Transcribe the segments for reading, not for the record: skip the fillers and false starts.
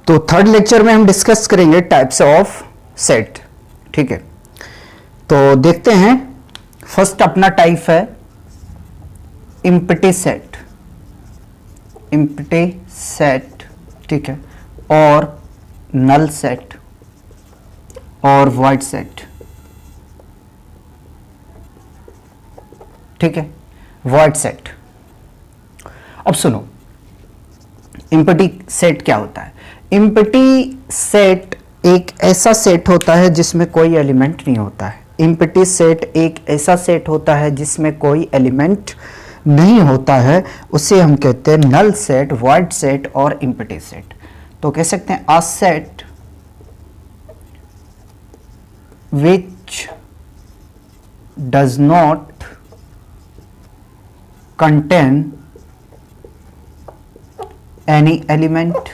तो third lecture में हम डिस्कस करेंगे टाइप्स ऑफ सेट। ठीक है, तो देखते हैं। फर्स्ट अपना टाइप है एम्प्टी सेट, एम्प्टी सेट, ठीक है, और नल सेट और वॉइड सेट। ठीक है, वॉइड सेट। अब सुनो, एम्प्टी सेट क्या होता है? एम्प्टी सेट एक ऐसा सेट होता है जिसमें कोई एलिमेंट नहीं होता है। एम्प्टी सेट एक ऐसा सेट होता है जिसमें कोई एलिमेंट नहीं होता है, उसे हम कहते हैं नल सेट, वॉइड सेट और एम्प्टी सेट। तो कह सकते हैं a set which does not contain any element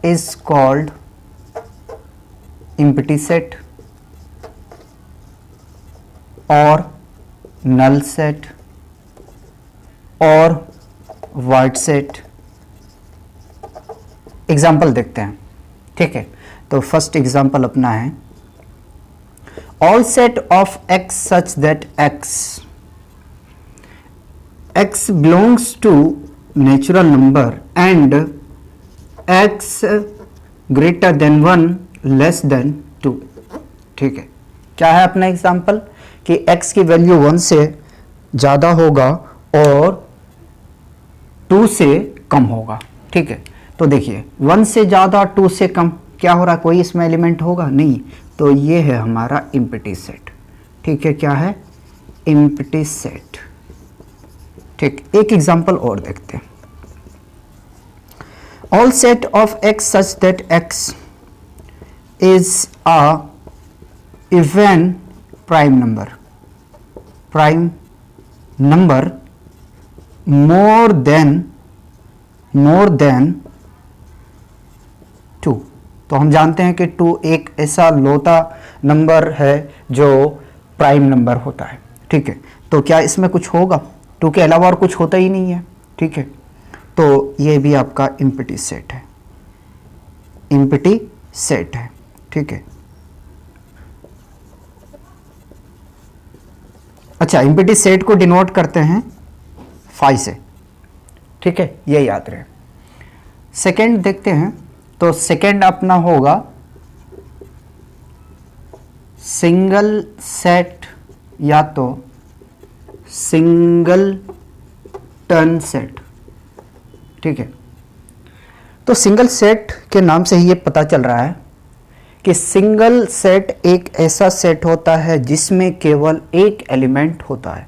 is called empty set or null set और void set। एग्जाम्पल देखते हैं। ठीक है, तो फर्स्ट एग्जाम्पल अपना है all set of x such that x belongs to natural number and x greater than 1 less than 2। ठीक है, क्या है अपना एग्जाम्पल कि x की वैल्यू 1 से ज़्यादा होगा और 2 से कम होगा। ठीक है, तो देखिए 1 से ज़्यादा 2 से कम क्या हो रहा है? कोई इसमें एलिमेंट होगा नहीं, तो ये है हमारा एम्प्टी सेट। ठीक है, क्या है? Empty set. ठीक, एक एग्जांपल और देखते हैं। All set of x such that x is a even prime number, prime number more than 2। तो हम जानते हैं कि 2 एक ऐसा लौता नंबर है जो प्राइम नंबर होता है। ठीक है, तो क्या इसमें कुछ होगा? 2 के अलावा और कुछ होता ही नहीं है। ठीक है, तो ये भी आपका एम्प्टी सेट है, एम्प्टी सेट है। ठीक है, अच्छा, एम्प्टी सेट को डिनोट करते हैं फाई से। ठीक है, ये याद रहे। सेकंड देखते हैं, तो सेकंड अपना होगा सिंगल सेट या तो सिंगल टर्न सेट। ठीक है, तो सिंगल सेट के नाम से ही ये पता चल रहा है कि सिंगल सेट एक ऐसा सेट होता है जिसमें केवल एक एलिमेंट होता है,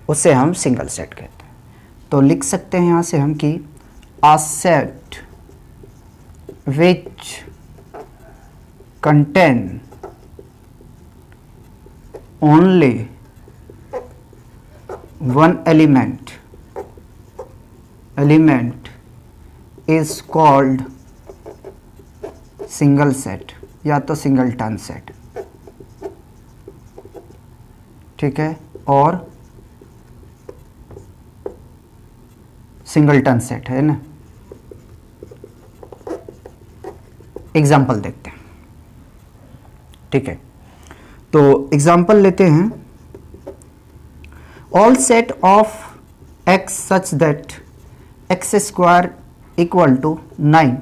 उसे हम सिंगल सेट कहते हैं। तो लिख सकते हैं यहां से हम कि a set which contain only one element is called single set या तो सिंगल टर्न सेट। ठीक है, और सिंगल टर्न सेट है ना। एग्जाम्पल देखते हैं। ठीक है, तो एग्जाम्पल लेते हैं। All set of x such that x square equal to 9,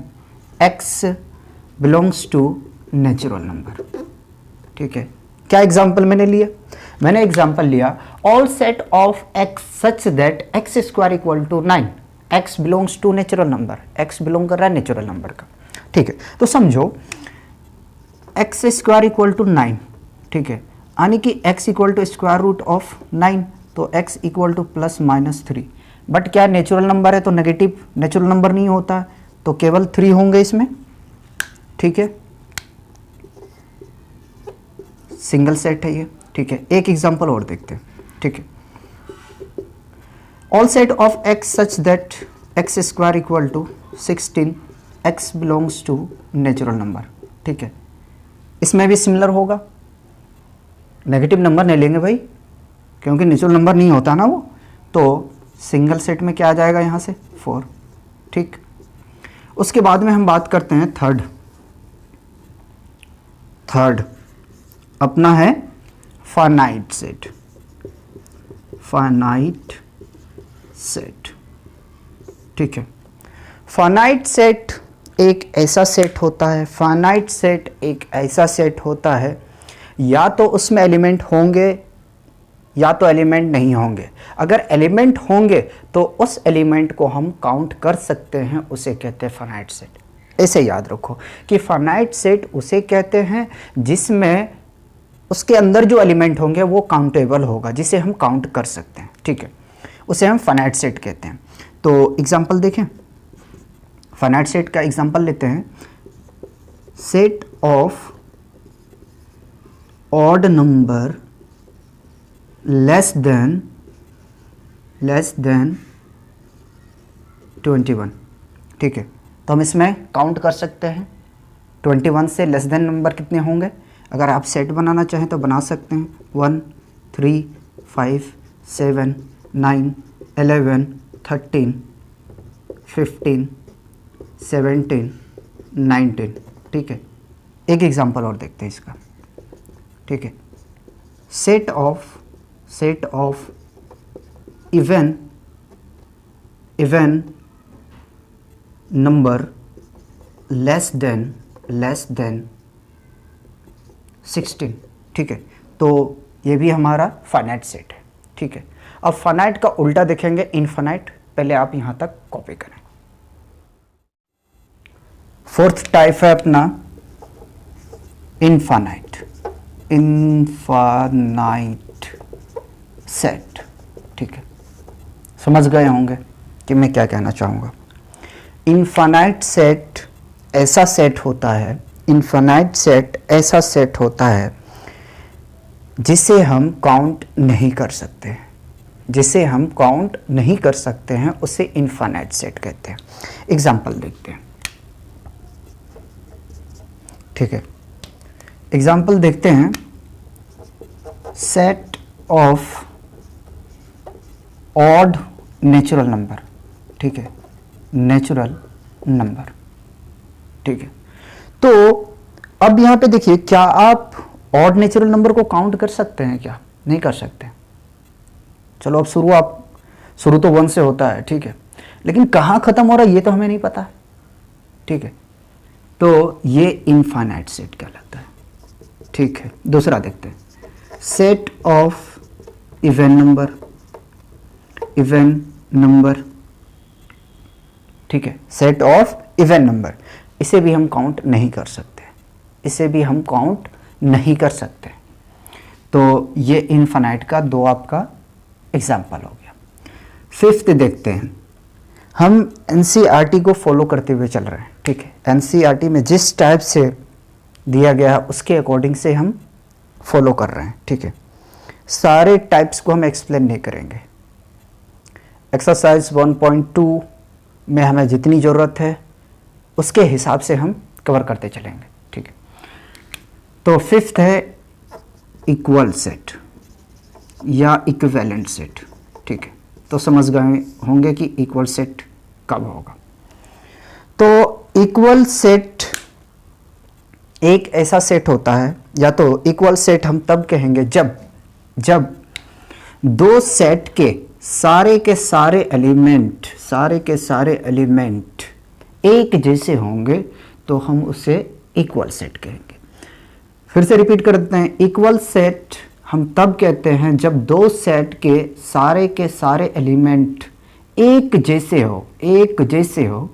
x belongs to natural number. ठीक है, क्या एग्जाम्पल मैंने लिया? मैंने एग्जाम्पल लिया all set of x such that x square equal to 9, x belongs to natural number, x belong कर रहा है नेचुरल नंबर का। ठीक है, तो समझो x स्क्वायर इक्वल टू 9। ठीक है, यानी कि x equal to square root of 9, तो x equal to plus minus 3। But क्या नेचुरल नंबर है तो नेगेटिव नेचुरल नंबर नहीं होता, तो केवल 3 होंगे इसमें। ठीक है, सिंगल सेट है ये। ठीक है, एक एग्जांपल और देखते हैं। ठीक है, all set of x such that x square equal to 16, x belongs to natural number. ठीक है, इसमें भी सिमिलर होगा, नेगेटिव नंबर नहीं लेंगे भाई, क्योंकि नेचुरल नंबर नहीं होता ना वो। तो सिंगल सेट में क्या आ जाएगा यहाँ से 4, ठीक। उसके बाद में हम बात करते हैं थर्ड अपना है फाइनाइट सेट, ठीक है। फाइनाइट सेट एक ऐसा सेट होता है, या तो उसमें एलिमेंट होंगे या तो एलिमेंट नहीं होंगे। अगर एलिमेंट होंगे तो उस एलिमेंट को हम काउंट कर सकते हैं, उसे कहते हैं फाइनाइट सेट। ऐसे याद रखो कि फाइनाइट सेट उसे कहते हैं जिसमें उसके अंदर जो एलिमेंट होंगे वो काउंटेबल होगा, जिसे हम काउंट कर सकते हैं, ठीक है, उसे हम फाइनाइट सेट कहते हैं। तो एग्जांपल देखें, फाइनाइट सेट का एग्जांपल लेते हैं, set of odd number less than 21, ठीक है। तो हम इसमें काउंट कर सकते हैं 21 से लेस देन नंबर कितने होंगे। अगर आप सेट बनाना चाहें तो बना सकते हैं 1 3 5 7 9 11 13 15 17 19, ठीक है। एक एग्जांपल और देखते हैं इसका, ठीक है। Set of even number less than 16, ठीक है। तो ये भी हमारा फाइनाइट सेट है, ठीक है। अब फाइनाइट का उल्टा देखेंगे, इनफाइनाइट। पहले आप यहाँ तक कॉपी करें। फोर्थ टाइप है अपना इनफाइनाइट सेट, ठीक है। समझ गए होंगे कि मैं क्या कहना चाहूँगा। इनफाइनाइट सेट ऐसा सेट होता है जिसे हम काउंट नहीं कर सकते हैं, उसे इनफाइनाइट सेट कहते हैं। एग्जांपल देखते हैं, ठीक है। एग्जांपल देखते हैं, set of odd natural number, ठीक है, नेचुरल नंबर, ठीक है। तो अब यहाँ पे देखिए, क्या आप ऑड नेचुरल नंबर को काउंट कर सकते हैं? क्या नहीं कर सकते। चलो अब शुरू तो 1 से होता है, ठीक है, लेकिन कहाँ खत्म हो रहा है ये तो हमें नहीं पता है, ठीक है। तो ये इनफाइनाइट सेट कहलाता है, ठीक है। दूसरा देखते हैं, सेट ऑफ इवन नंबर, ठीक है, सेट ऑफ इवन नंबर। इसे भी हम काउंट नहीं कर सकते, तो ये इनफाइनाइट का 2 आपका एग्जाम्पल हो गया। फिफ्थ देखते हैं, हम एनसीईआरटी को फॉलो करते हुए चल रहे हैं, ठीक है। एनसीईआरटी में जिस टाइप से दिया गया उसके अकॉर्डिंग से हम फॉलो कर रहे हैं, ठीक है। सारे टाइप्स को हम एक्सप्लेन नहीं करेंगे। एक्सरसाइज 1.2 में हमें जितनी ज़रूरत है उसके हिसाब से हम कवर करते चलेंगे, ठीक है। तो फिफ्थ है इक्वल सेट या इक्विवेलेंट सेट, ठीक है। तो समझ गए होंगे कि इक्वल सेट कब होगा। तो इक्वल सेट एक ऐसा सेट होता है, या तो इक्वल सेट हम तब कहेंगे जब 2 सेट के सारे के सारे एलिमेंट एक जैसे होंगे तो हम उसे इक्वल सेट कहेंगे। फिर से रिपीट कर देते हैं, इक्वल सेट हम तब कहते हैं जब 2 सेट के सारे एलिमेंट एक जैसे हो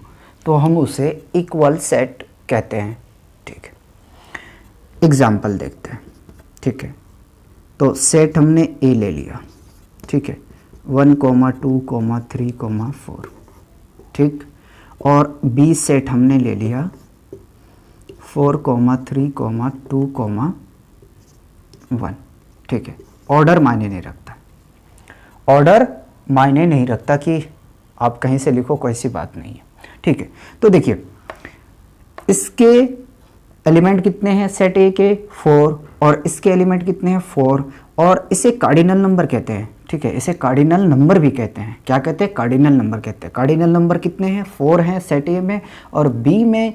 तो हम उसे इक्वल सेट कहते हैं, ठीक है। एग्जाम्पल देखते हैं, ठीक है। तो सेट हमने ए ले लिया, ठीक है, 1, 2, 3, 4, ठीक। और बी सेट हमने ले लिया 4, 3, 2, 1, ठीक है। ऑर्डर मायने नहीं रखता कि आप कहीं से लिखो, कोई सी बात नहीं है, ठीक है। तो देखिए, इसके एलिमेंट कितने हैं सेट ए के 4, और इसके एलिमेंट कितने हैं 4, और इसे कार्डिनल नंबर कहते हैं, ठीक है। इसे कार्डिनल नंबर भी कहते हैं। क्या कहते हैं, कार्डिनल नंबर कहते हैं। कार्डिनल नंबर कितने हैं, 4 हैं सेट ए में, और बी में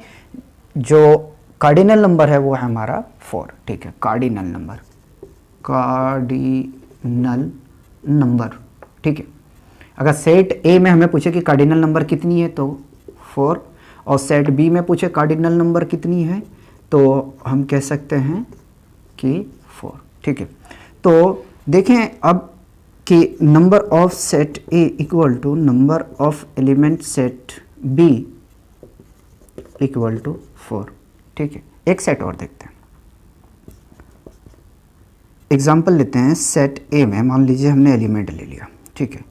जो कार्डिनल नंबर है वो है हमारा 4, ठीक है, कार्डिनल नंबर, कार्डिनल नंबर, ठीक है। अगर सेट ए में हमें पूछे कि कार्डिनल नंबर कितनी है तो 4, और सेट बी में पूछे कार्डिनल नंबर कितनी है तो हम कह सकते हैं कि 4, ठीक है। तो देखें अब कि number of set A equal to number of element set B equal to 4, ठीक है। एक सेट और देखते हैं, एग्जाम्पल लेते हैं। सेट ए में मान लीजिए हमने एलिमेंट ले लिया, ठीक है,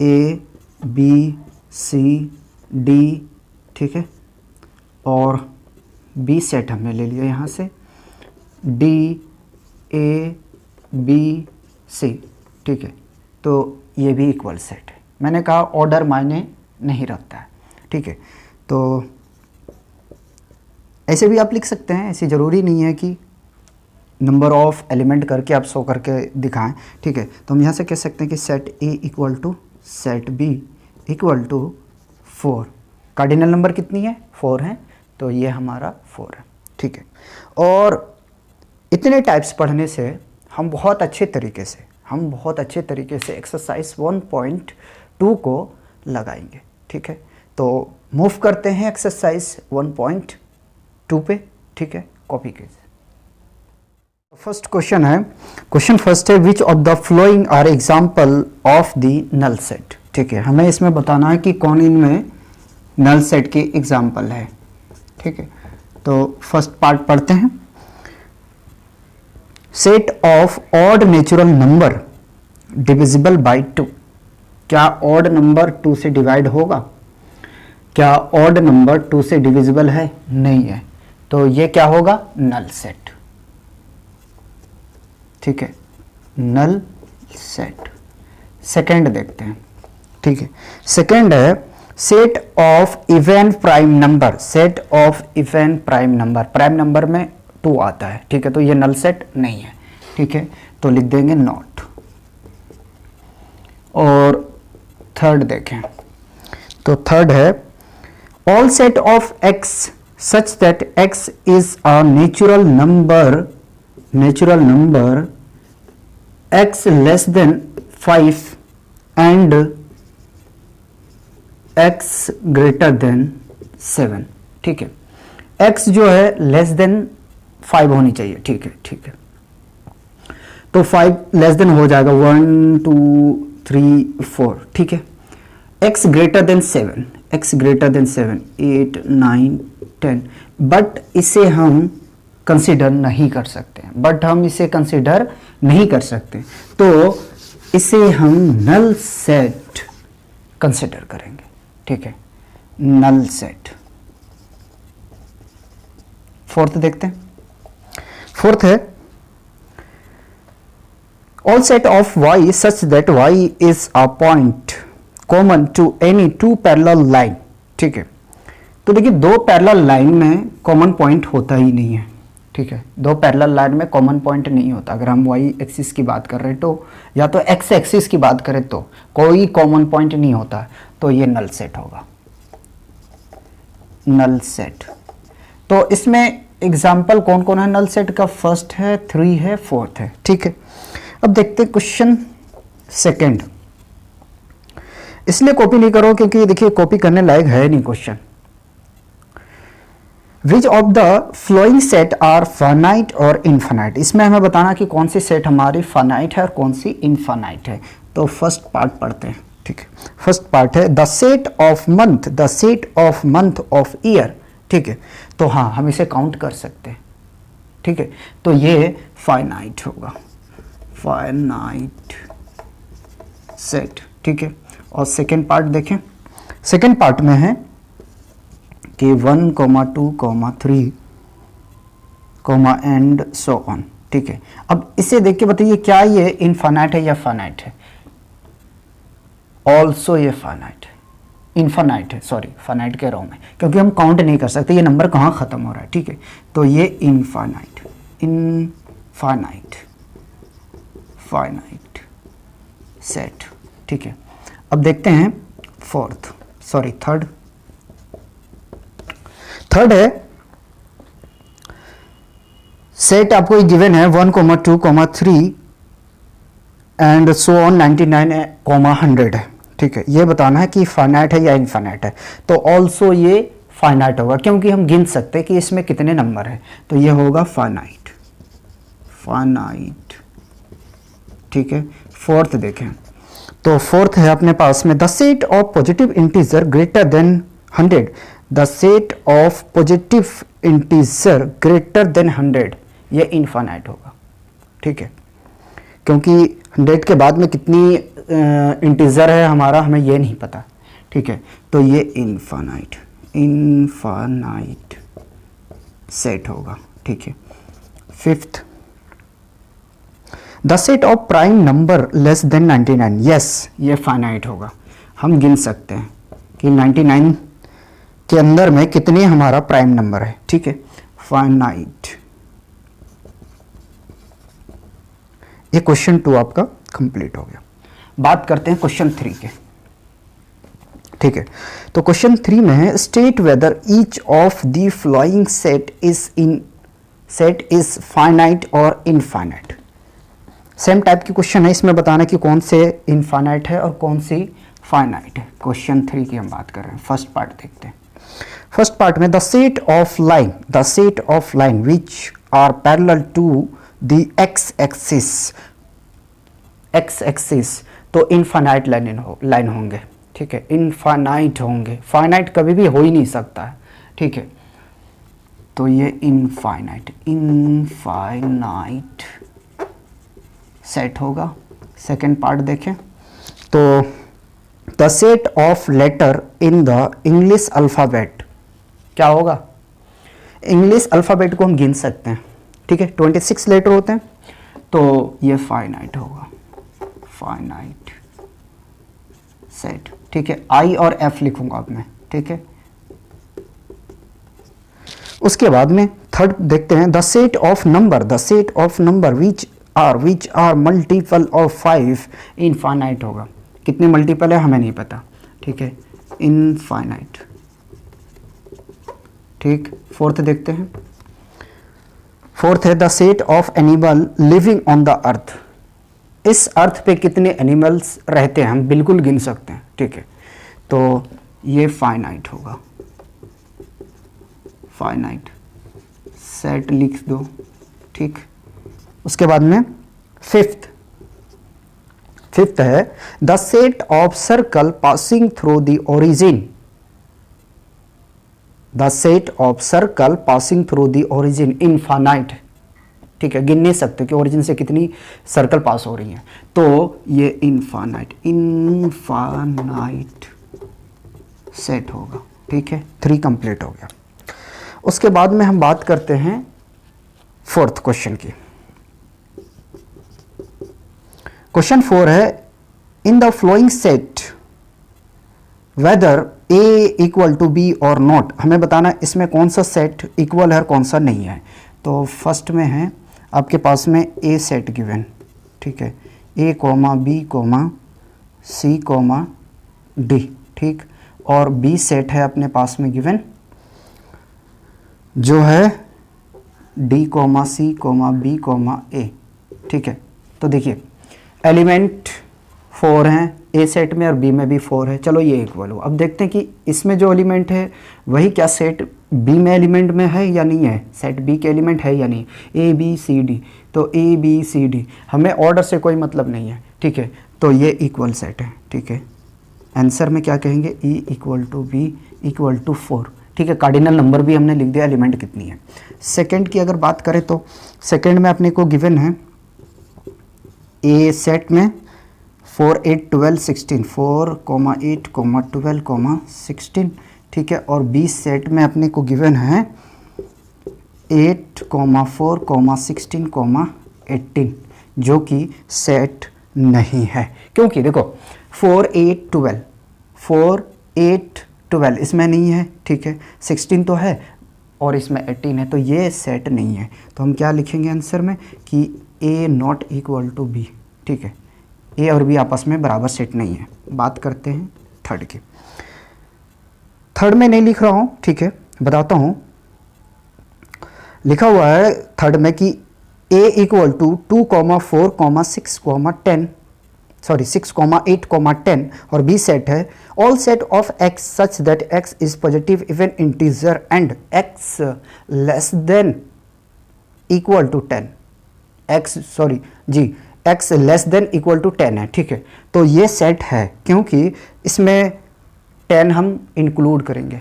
ए बी सी डी, ठीक है, और बी सेट हमने ले लिया यहाँ से, डी ए बी सी, ठीक है। तो ये भी इक्वल सेट है। मैंने कहा ऑर्डर मायने नहीं रखता है, ठीक है। तो ऐसे भी आप लिख सकते हैं, ऐसी ज़रूरी नहीं है कि नंबर ऑफ एलिमेंट करके आप शो करके दिखाएं, ठीक है। तो हम यहाँ से कह सकते हैं कि set A equal to set B equal to 4। Cardinal number कितनी है, 4 है, तो ये हमारा 4 है, ठीक है। और इतने टाइप्स पढ़ने से हम बहुत अच्छे तरीके से एक्सरसाइज 1.2 को लगाएंगे, ठीक है। तो मूव करते हैं एक्सरसाइज 1.2 पे, ठीक है। कॉपी कीजिए। फर्स्ट क्वेश्चन है, क्वेश्चन फर्स्ट है, which of the following are example of the null set, ठीक है। हमें इसमें बताना है कि कौन इनमें नल सेट की एग्जाम्पल है, ठीक है। तो फर्स्ट पार्ट पढ़ते हैं। Set of odd natural number divisible by 2। क्या ऑड नंबर 2 से डिवाइड होगा, क्या ऑड नंबर 2 से डिविजिबल है, नहीं है, तो ये क्या होगा, नल सेट, ठीक है, नल सेट। सेकंड देखते हैं, ठीक है। सेकंड है set of even prime number, set of even prime number, prime number में 2 आता है, ठीक है, तो ये नल सेट नहीं है, ठीक है, तो लिख देंगे नॉट। और थर्ड देखें, तो थर्ड है all set of x such that x is a natural number x less then 5 and x greater than 7, ठीक है। x जो है लेस देन 5 होनी चाहिए, ठीक है, ठीक है। तो 5 लेस देन हो जाएगा 1 2 3 4, ठीक है। x greater than 7, x greater than 7 8 9 10, but इसे हम कंसीडर नहीं कर सकते, तो इसे हम नल सेट कंसीडर करेंगे, ठीक है, नल सेट। फोर्थ देखते हैं। फोर्थ है all set of y such that y is a point common to any 2 parallel line, ठीक है। तो देखिए 2 पैरेलल लाइन में कॉमन पॉइंट होता ही नहीं है, ठीक है, 2 पैरेलल लाइन में कॉमन पॉइंट नहीं होता। अगर हम y एक्सिस की बात कर रहे हैं तो, या तो x एक्सिस की बात करें तो कोई कॉमन पॉइंट नहीं होता, तो ये नल सेट होगा, नल सेट। तो इसमें एग्जाम्पल कौन कौन है नल सेट का, फर्स्ट है, 3 है, 4th है, ठीक है। अब देखते हैं क्वेश्चन सेकंड। इसलिए कॉपी नहीं करो क्योंकि देखिए कॉपी करने लायक है नहीं question. Which of the following set are finite और इनफाइनाइट, इसमें हमें बताना कि कौन सी सेट हमारी फाइनाइट है और कौन सी इनफाइनाइट है। तो फर्स्ट पार्ट पढ़ते हैं, ठीक है। फर्स्ट पार्ट है the set of month of year, ठीक है। तो हाँ, हम इसे काउंट कर सकते हैं, ठीक है, तो ये फाइनाइट होगा, फाइनाइट सेट, ठीक है। और सेकेंड पार्ट देखें, सेकेंड पार्ट में है कि 1, 2, 3, एंड सो ऑन, ठीक है। अब इसे देख के बताइए क्या ये इनफाइनाइट है या फाइनाइट है। ऑल्सो ये फाइनाइट है, इनफाइनाइट है, सॉरी फाइनाइट कह रहा हूं मैं क्योंकि हम काउंट नहीं कर सकते ये नंबर कहाँ खत्म हो रहा है, ठीक है। तो ये इनफाइनाइट फाइनाइट सेट, ठीक है। अब देखते हैं थर्ड है सेट आपको गिवन है 1, 2, 3 एंड सो ऑन 99, 100 है, ठीक है। ये बताना है कि फाइनाइट है या इनफाइनाइट है। तो ऑल्सो ये फाइनाइट होगा क्योंकि हम गिन सकते हैं कि इसमें कितने नंबर है, तो ये होगा फाइनाइट, ठीक है। फोर्थ देखें, तो फोर्थ है अपने पास में the set of positive integer greater than 100, the set of positive integer greater than 100, ये इनफाइनाइट होगा, ठीक है। क्योंकि 100 के बाद में कितनी इंटीजर है हमारा, हमें ये नहीं पता, ठीक है। तो ये इनफाइनाइट सेट होगा, ठीक है। Fifth, the set of prime number less than 99, yes, ये फाइनाइट होगा। हम गिन सकते हैं कि 99 के अंदर में कितने हमारा प्राइम नंबर है, ठीक है, फाइनाइट। ये क्वेश्चन 2 आपका कंप्लीट हो गया। बात करते हैं क्वेश्चन 3 के, ठीक है। तो क्वेश्चन 3 में है state whether each of the following set is finite और इनफाइनाइट। सेम टाइप की क्वेश्चन है, इसमें बताना कि कौन से इनफाइनाइट है और कौन सी फाइनाइट है। क्वेश्चन 3 की हम बात कर रहे हैं। फर्स्ट पार्ट देखते हैं। फर्स्ट पार्ट में the set of line which are parallel to the X axis, तो इनफाइनाइट लाइन होंगे, ठीक है, इनफाइनाइट होंगे। फाइनाइट कभी भी हो ही नहीं सकता है, ठीक है। तो ये इनफाइनाइट सेट होगा। सेकेंड पार्ट देखें, तो the set of letter in the English alphabet क्या होगा। इंग्लिश अल्फ़ाबेट को हम गिन सकते हैं, ठीक है, 26 लेटर होते हैं, तो ये फाइनाइट होगा, फाइनाइट सेट, ठीक है। आई और एफ लिखूंगा अब मैं, ठीक है। उसके बाद में थर्ड देखते हैं the set of number which are multiple of 5 infinite होगा। कितने मल्टीपल है हमें नहीं पता, ठीक है, इनफाइनाइट, ठीक। फोर्थ देखते हैं। फोर्थ है the set of animal living on the earth. इस अर्थ पे कितने एनिमल्स रहते हैं हम बिल्कुल गिन सकते हैं, ठीक है। तो ये फाइनाइट होगा, फाइनाइट सेट लिख दो, ठीक। उसके बाद में फिफ्थ है the set of circle passing through the origin. The set of circle passing through the origin infinite, ठीक है, गिन नहीं सकते कि ओरिजिन से कितनी सर्कल पास हो रही हैं, तो ये इनफाइनाइट सेट होगा, ठीक है। 3 कंप्लीट हो गया। उसके बाद में हम बात करते हैं फोर्थ क्वेश्चन की। क्वेश्चन 4 है in the following set whether A equal to B और नॉट। हमें बताना इसमें कौन सा सेट इक्वल है और कौन सा नहीं है। तो फर्स्ट में है आपके पास में ए सेट गिवन, ठीक है, A comma B comma C comma D, ठीक। और बी सेट है अपने पास में गिवन जो है D comma C comma B comma A, ठीक है। तो देखिए एलिमेंट 4 हैं ए सेट में और बी में भी 4 है, चलो ये इक्वल हो। अब देखते हैं कि इसमें जो एलिमेंट है वही क्या सेट बी में एलिमेंट में है या नहीं है, सेट बी के एलिमेंट है या नहीं, ए बी सी डी। तो ए बी सी डी हमें ऑर्डर से कोई मतलब नहीं है, ठीक है। तो ये इक्वल सेट है, ठीक है। आंसर में क्या कहेंगे, E equal to B equal to 4, ठीक है। कार्डिनल नंबर भी हमने लिख दिया, एलिमेंट कितनी है। सेकंड की अगर बात करें तो सेकंड में अपने को गिवन है ए सेट में 4 8 12 16 4 8 12 16, ठीक है। और बी सेट में अपने को गिवन है 8 4 16 18 जो कि सेट नहीं है, क्योंकि देखो 4 8 12 इसमें नहीं है, ठीक है। 16 तो है और इसमें 18 है, तो ये सेट नहीं है। तो हम क्या लिखेंगे आंसर में कि ए नॉट इक्वल टू बी, ठीक है, ए और बी आपस में बराबर सेट नहीं है। बात करते हैं थर्ड की। थर्ड में नहीं लिख रहा हूँ, ठीक है, बताता हूँ। लिखा हुआ है थर्ड में कि a इक्वल टू 2, 4, 6, 10, सॉरी 6, 8, 10 और b सेट है all set of x such that x is positive even integer and x less than equal to 10, x less than equal to 10 है, ठीक है। तो ये सेट है क्योंकि इसमें 10 हम इंक्लूड करेंगे,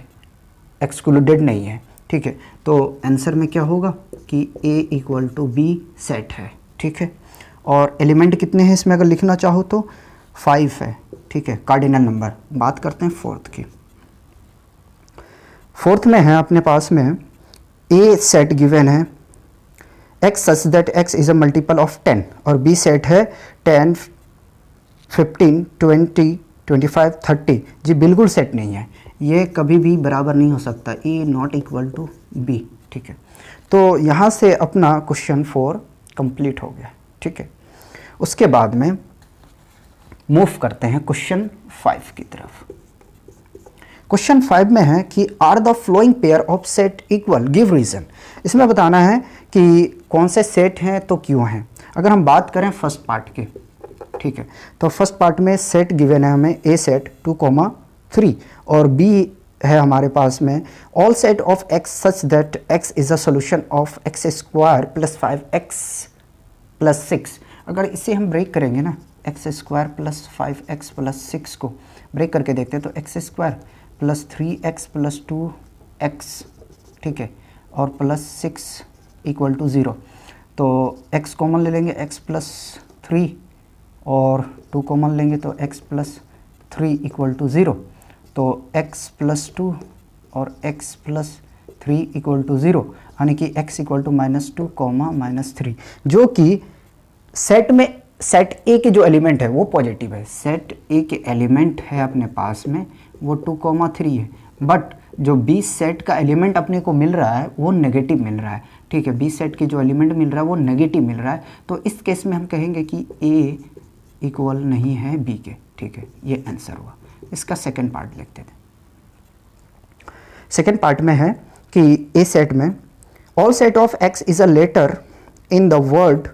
एक्सक्लूडेड नहीं है, ठीक है। तो आंसर में क्या होगा कि a equal to B set है, ठीक है। और एलिमेंट कितने हैं इसमें अगर लिखना चाहो तो 5 है, ठीक है, कार्डिनल नंबर। बात करते हैं फोर्थ की। फोर्थ में है अपने पास में a सेट गिवन है x such that x is a multiple of 10 और b सेट है 10, 15, 20, 25, 30। जी बिल्कुल सेट नहीं है, ये कभी भी बराबर नहीं हो सकता, a not equal to b, ठीक है। तो यहाँ से अपना क्वेश्चन 4 कंप्लीट हो गया, ठीक है। उसके बाद में मूव करते हैं क्वेश्चन 5 की तरफ। क्वेश्चन 5 में है कि are the following pair of set equal, give reason. इसमें बताना है कि कौन से सेट हैं तो क्यों हैं। अगर हम बात करें फर्स्ट पार्ट की, ठीक है, तो फर्स्ट पार्ट में सेट गिवन है हमें ए सेट 2, 3 और बी है हमारे पास में all set of x such that x is a solution of x square plus 5x plus 6। अगर इसे हम ब्रेक करेंगे ना, x square plus 5x plus 6 को ब्रेक करके देखते हैं तो x square plus 3x plus 2x, ठीक है, और प्लस 6 इक्वल टू 0। तो x कॉमन ले लेंगे, x प्लस 3 और 2 कॉमन लेंगे तो x प्लस 3 इक्वल टू 0। तो x प्लस 2 और x प्लस 3 इक्वल टू 0, यानी कि x इक्वल टू -2, -3, जो कि सेट में सेट ए के जो एलिमेंट है वो पॉजिटिव है। सेट ए के एलिमेंट है अपने पास में वो 2, 3 है, बट जो बी सेट का एलिमेंट अपने को मिल रहा है वो नेगेटिव मिल रहा है, ठीक है। बी सेट के जो एलिमेंट मिल रहा है वो नेगेटिव मिल रहा है, तो इस केस में हम कहेंगे कि ए इक्वल नहीं है बी के, ठीक है। ये आंसर हुआ। इसका सेकेंड पार्ट लिखते थे। सेकेंड पार्ट में है कि ए सेट में all set of X is a letter in the word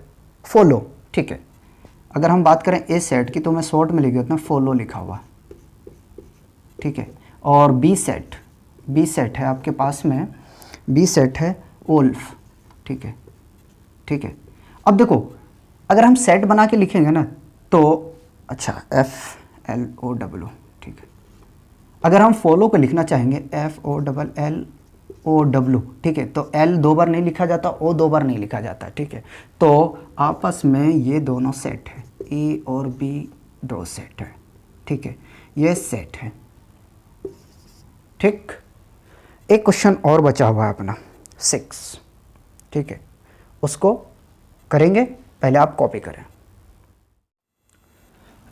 follow, ठीक है। अगर हम बात करें ए सेट की तो मैं शॉर्ट में लिख देता हूँ, फॉलो लिखा हुआ, ठीक है। और बी सेट है आपके पास में, बी सेट है वोल्फ, ठीक है, ठीक है। अब देखो अगर हम सेट बना के लिखेंगे ना तो अच्छा FLOW, ठीक है। अगर हम फॉलो को लिखना चाहेंगे FOLLOW, ठीक है, तो L 2 बार नहीं लिखा जाता, O 2 बार नहीं लिखा जाता, ठीक है। तो आपस में ये दोनों सेट है, A और B 2 सेट है, ठीक है, ये सेट है, ठीक। एक क्वेश्चन और बचा हुआ है अपना 6, ठीक है, उसको करेंगे, पहले आप कॉपी करें।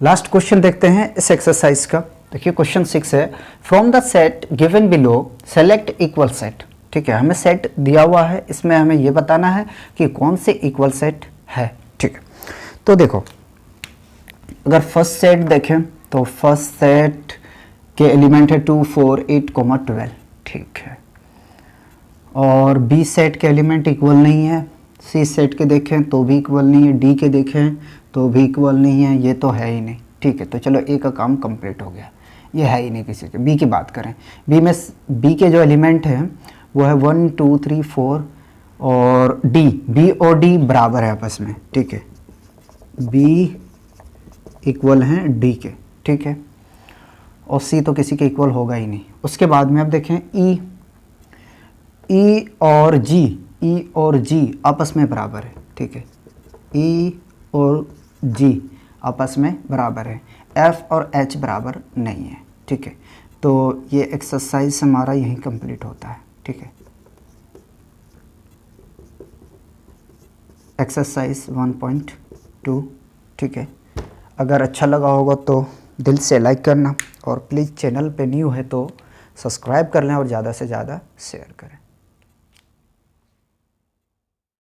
लास्ट क्वेश्चन देखते हैं इस एक्सरसाइज का। देखिए क्वेश्चन 6 है, from the set given below select equal set, ठीक है। हमें सेट दिया हुआ है, इसमें हमें ये बताना है कि कौन से इक्वल सेट है, ठीक है। तो देखो अगर फर्स्ट सेट देखें तो फर्स्ट सेट के एलिमेंट है 2, 4, 8, 12, ठीक है। और बी सेट के एलिमेंट इक्वल नहीं है, सी सेट के देखें तो भी इक्वल नहीं है, डी के देखें तो भी इक्वल नहीं है, ये तो है ही नहीं, ठीक है। तो चलो ए का काम कंप्लीट हो गया, ये है ही नहीं किसी के। बी की बात करें, बी के जो एलिमेंट हैं वो है 1, 2, 3, 4 और डी, बी और डी बराबर है आपस में, ठीक है। बी इक्वल हैं डी के, ठीक है, और सी तो किसी के इक्वल होगा ही नहीं। उसके बाद में आप देखें ई और जी आपस में बराबर है, ठीक है। ई और जी आपस में बराबर है, एफ और एच बराबर नहीं है, ठीक है। तो ये एक्सरसाइज हमारा यहीं कंप्लीट होता है, ठीक है। एक्सरसाइज 1.2, ठीक है। अगर अच्छा लगा होगा तो दिल से लाइक करना और प्लीज़ चैनल पे न्यू है तो सब्सक्राइब कर लें और ज़्यादा से ज़्यादा शेयर करें।